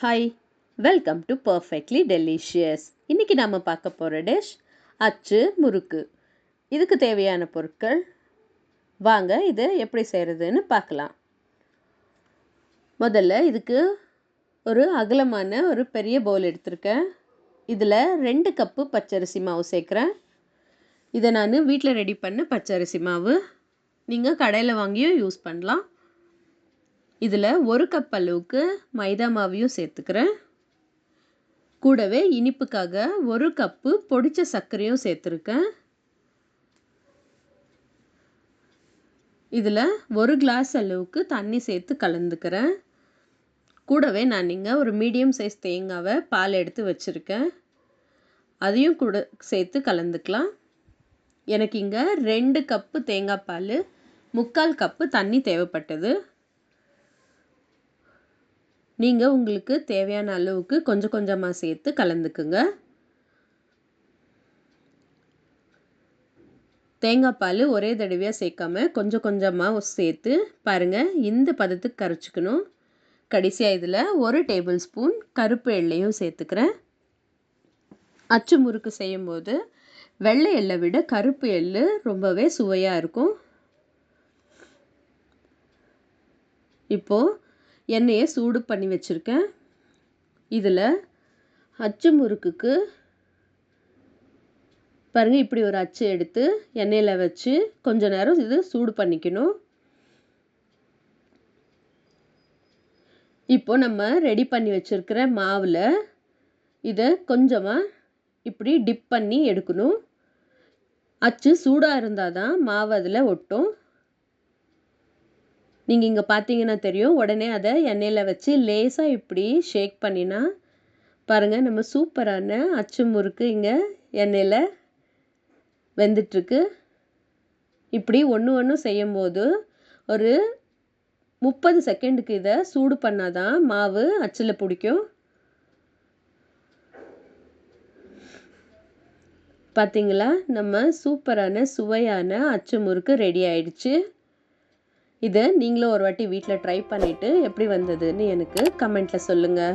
Hi, welcome to perfectly delicious. இன்றைக்கி நாம் பார்க்க போகிற டிஷ் அச்சு முறுக்கு. இதுக்கு தேவையான பொருட்கள் வாங்க இதை எப்படி செய்கிறதுன்னு பார்க்கலாம். முதல்ல இதுக்கு ஒரு அகலமான ஒரு பெரிய பவுல் எடுத்திருக்கேன். இதில் 2 கப்பு பச்சரிசி மாவு சேர்க்குறேன். இதை நான் வீட்டில் ரெடி பண்ண பச்சரிசி மாவு, நீங்கள் கடையில் வாங்கியும் யூஸ் பண்ணலாம். இதில் 1 கப் அளவுக்கு மைதா மாவையும் சேர்த்துக்கிறேன். கூடவே இனிப்புக்காக 1 கப்பு பொடிச்ச சர்க்கரையும் சேர்த்துருக்கேன். இதில் 1 கிளாஸ் அளவுக்கு தண்ணி சேர்த்து கலந்துக்கிறேன். கூடவே நான் இங்கே ஒரு மீடியம் சைஸ் தேங்காவை பால் எடுத்து வச்சுருக்கேன். அதையும் கூட சேர்த்து கலந்துக்கலாம். எனக்கு இங்கே 2 கப்பு தேங்காய் பால், 3/4 கப்பு தண்ணி தேவைப்பட்டது. நீங்கள் உங்களுக்கு தேவையான அளவுக்கு கொஞ்சம் கொஞ்சமாக சேர்த்து கலந்துக்குங்க. தேங்காய் பால் ஒரே தடவையாக சேர்க்காம கொஞ்சம் கொஞ்சமாக சேர்த்து பாருங்கள், இந்த பதத்துக்கு கரைச்சிக்கணும். கடைசியாக இதில் 1 டேபிள் ஸ்பூன் கருப்பு எள்ளையும் சேர்த்துக்கிறேன். அச்சு முறுக்கு செய்யும்போது வெள்ளை எள்ளை விட கருப்பு எள்ளு ரொம்பவே சுவையாக இருக்கும். இப்போது எண்ணெயை சூடு பண்ணி வச்சுருக்கேன். இதில் அச்சு முறுக்குக்கு பாருங்கள், இப்படி ஒரு அச்சு எடுத்து எண்ணெயில் வச்சு கொஞ்ச நேரம் இது சூடு பண்ணிக்கணும். இப்போ நம்ம ரெடி பண்ணி வச்சுருக்கிற மாவில் இதை கொஞ்சமாக இப்படி டிப் பண்ணி எடுக்கணும். அச்சு சூடாக இருந்தால் தான் மாவு அதில் ஒட்டும். நீங்கள் இங்கே பார்த்தீங்கன்னா தெரியும், உடனே அதை எண்ணெயில் வச்சு லேசாக இப்படி ஷேக் பண்ணினா பாருங்கள், நம்ம சூப்பரான அச்சு முறுக்கு இங்கே எண்ணெயில் வெந்துட்டுருக்கு. இப்படி ஒன்று செய்யும்போது ஒரு 30 செகண்டுக்கு இதை சூடு பண்ணால் தான் மாவு அச்சில் பிடிக்கும். பார்த்தீங்களா, நம்ம சூப்பரான சுவையான அச்சு முறுக்கு ரெடி ஆயிடுச்சு. இதை நீங்களும் ஒரு வாட்டி வீட்டில் ட்ரை பண்ணிவிட்டு எப்படி வந்ததுன்னு எனக்கு கமெண்ட்டில் சொல்லுங்கள்.